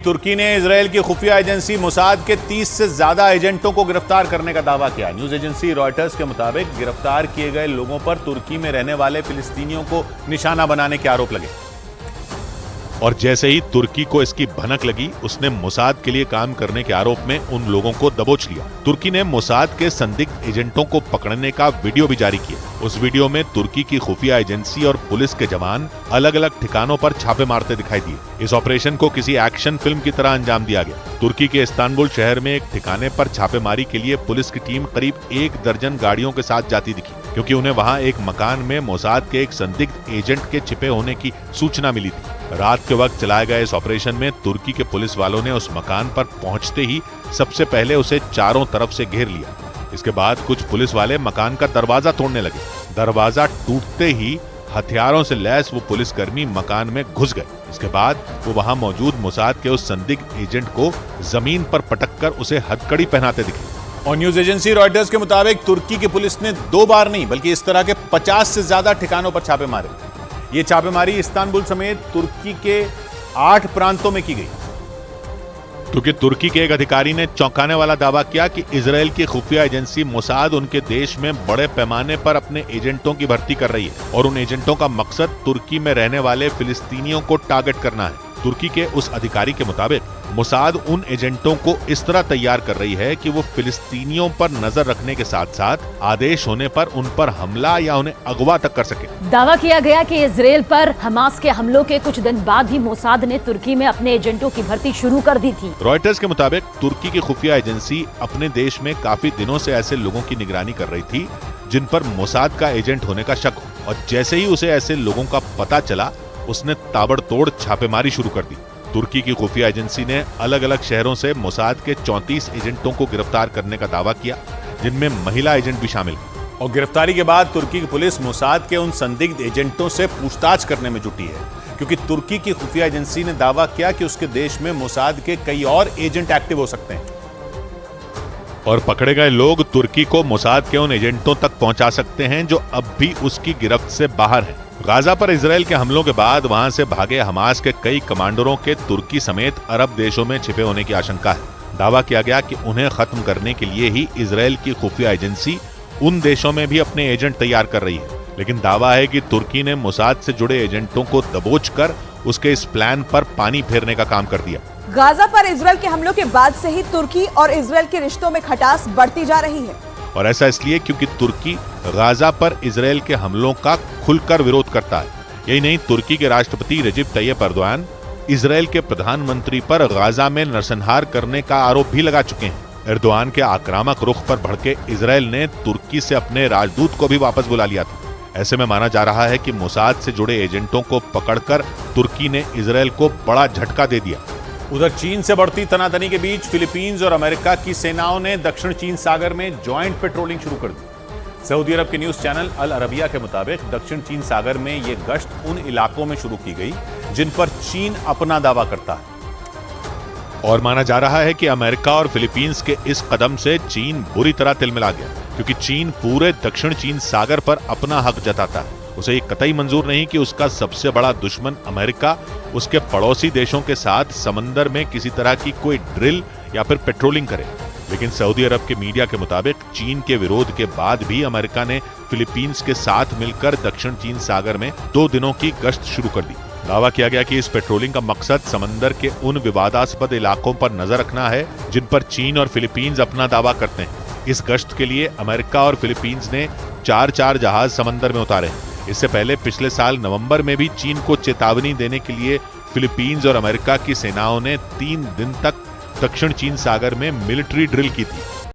तुर्की ने इजरायल की खुफिया एजेंसी मोसाद के 30 से ज्यादा एजेंटों को गिरफ्तार करने का दावा किया। न्यूज एजेंसी रॉयटर्स के मुताबिक गिरफ्तार किए गए लोगों पर तुर्की में रहने वाले फिलिस्तीनियों को निशाना बनाने के आरोप लगे और जैसे ही तुर्की को इसकी भनक लगी, उसने मोसाद के लिए काम करने के आरोप में उन लोगों को दबोच लिया। तुर्की ने मोसाद के संदिग्ध एजेंटों को पकड़ने का वीडियो भी जारी किया। उस वीडियो में तुर्की की खुफिया एजेंसी और पुलिस के जवान अलग अलग ठिकानों पर छापे मारते दिखाई दिए। इस ऑपरेशन को किसी एक्शन फिल्म की तरह अंजाम दिया गया। तुर्की के इस्तांबुल शहर में एक ठिकाने पर छापेमारी के लिए पुलिस की टीम करीब 1 दर्जन गाड़ियों के साथ जाती दिखी, क्योंकि उन्हें वहां एक मकान में मोसाद के एक संदिग्ध एजेंट के छिपे होने की सूचना मिली थी। रात के वक्त चलाए गए इस ऑपरेशन में तुर्की के पुलिस वालों ने उस मकान पर पहुंचते ही सबसे पहले उसे चारों तरफ से घेर लिया। इसके बाद कुछ पुलिस वाले मकान का दरवाजा तोड़ने लगे। दरवाजा टूटते ही हथियारों से लैस वो पुलिसकर्मी मकान में घुस गए। इसके बाद वो वहां मौजूद मोसाद के उस संदिग्ध एजेंट को जमीन पर पटककर उसे हथकड़ी पहनाते दिखे। और न्यूज एजेंसी रॉयटर्स के मुताबिक तुर्की की पुलिस ने 2 बार नहीं बल्कि इस तरह के 50 से ज्यादा ठिकानों पर छापे मारे। ये छापेमारी इस्तांबुल समेत तुर्की के 8 प्रांतों में की गई, क्योंकि तुर्की के एक अधिकारी ने चौंकाने वाला दावा किया कि इजरायल की खुफिया एजेंसी मोसाद उनके देश में बड़े पैमाने पर अपने एजेंटों की भर्ती कर रही है और उन एजेंटों का मकसद तुर्की में रहने वाले फिलिस्तीनियों को टारगेट करना है। तुर्की के उस अधिकारी के मुताबिक मोसाद उन एजेंटों को इस तरह तैयार कर रही है कि वो फिलिस्तीनियों पर नजर रखने के साथ साथ आदेश होने पर उन पर हमला या उन्हें अगवा तक कर सके। दावा किया गया कि इजरायल पर हमास के हमलों के कुछ दिन बाद ही मोसाद ने तुर्की में अपने एजेंटों की भर्ती शुरू कर दी थी। रॉयटर्स के मुताबिक तुर्की की खुफिया एजेंसी अपने देश में काफी दिनों से ऐसे लोगों की निगरानी कर रही थी जिन पर मोसाद का एजेंट होने का शक हो, और जैसे ही उसे ऐसे लोगों का पता चला, उसने ताबड़तोड़ छापेमारी शुरू कर दी। तुर्की की खुफिया एजेंसी ने अलग अलग शहरों से मोसाद के 34 एजेंटों को गिरफ्तार करने का दावा किया, जिनमें महिला एजेंट भी शामिल हैं। और गिरफ्तारी के बाद तुर्की की पुलिस मोसाद के उन संदिग्ध एजेंटों से पूछताछ करने में जुटी है, क्योंकि तुर्की की खुफिया एजेंसी ने दावा किया कि उसके देश में मोसाद के कई और एजेंट एक्टिव हो सकते हैं और पकड़े गए लोग तुर्की को मोसाद के उन एजेंटों तक पहुंचा सकते हैं जो अब भी उसकी गिरफ्त से बाहर हैं। गाजा पर इजरायल के हमलों के बाद वहां से भागे हमास के कई कमांडरों के तुर्की समेत अरब देशों में छिपे होने की आशंका है। दावा किया गया कि उन्हें खत्म करने के लिए ही इजरायल की खुफिया एजेंसी उन देशों में भी अपने एजेंट तैयार कर रही है, लेकिन दावा है कि तुर्की ने मोसाद से जुड़े एजेंटों को दबोचकर उसके इस प्लान पर पानी फेरने का काम कर दिया। गाजा पर इजरायल के हमलों के बाद से ही तुर्की और इजरायल के रिश्तों में खटास बढ़ती जा रही है, और ऐसा इसलिए क्योंकि तुर्की गाजा पर इजरायल के हमलों का खुलकर विरोध करता है। यही नहीं, तुर्की के राष्ट्रपति रजीब तैयब एर्दोआन इजरायल के प्रधानमंत्री पर गाजा में नरसंहार करने का आरोप भी लगा चुके हैं। एर्दोआन के आक्रामक रुख पर भड़के इजरायल ने तुर्की से अपने राजदूत को भी वापस बुला लिया था। ऐसे में माना जा रहा है कि मोसाद से जुड़े एजेंटों को पकड़कर तुर्की ने इजरायल को बड़ा झटका दे दिया। उधर चीन से बढ़ती तनातनी के बीच फिलीपींस और अमेरिका की सेनाओं ने दक्षिण चीन सागर में जॉइंट पेट्रोलिंग शुरू कर दी। सऊदी अरब के न्यूज चैनल अल अरबिया के मुताबिक दक्षिण चीन सागर में ये गश्त उन इलाकों में शुरू की गई जिन पर चीन अपना दावा करता है, और माना जा रहा है कि अमेरिका और फिलीपींस के इस कदम से चीन बुरी तरह तिलमिला गया, क्योंकि चीन पूरे दक्षिण चीन सागर पर अपना हक जताता है। उसे ये कतई मंजूर नहीं कि उसका सबसे बड़ा दुश्मन अमेरिका उसके पड़ोसी देशों के साथ समंदर में किसी तरह की कोई ड्रिल या फिर पेट्रोलिंग करे। लेकिन सऊदी अरब के मीडिया के मुताबिक चीन के विरोध के बाद भी अमेरिका ने फिलीपींस के साथ मिलकर दक्षिण चीन सागर में 2 दिनों की गश्त शुरू कर दी। दावा किया गया कि इस पेट्रोलिंग का मकसद समंदर के उन विवादास्पद इलाकों पर नजर रखना है जिन पर चीन और फिलीपींस अपना दावा करते हैं। इस गश्त के लिए अमेरिका और फिलीपींस ने 4 जहाज समंदर में उतारे हैं। इससे पहले पिछले साल नवंबर में भी चीन को चेतावनी देने के लिए फिलीपींस और अमेरिका की सेनाओं ने 3 दिन तक दक्षिण चीन सागर में मिलिट्री ड्रिल की थी।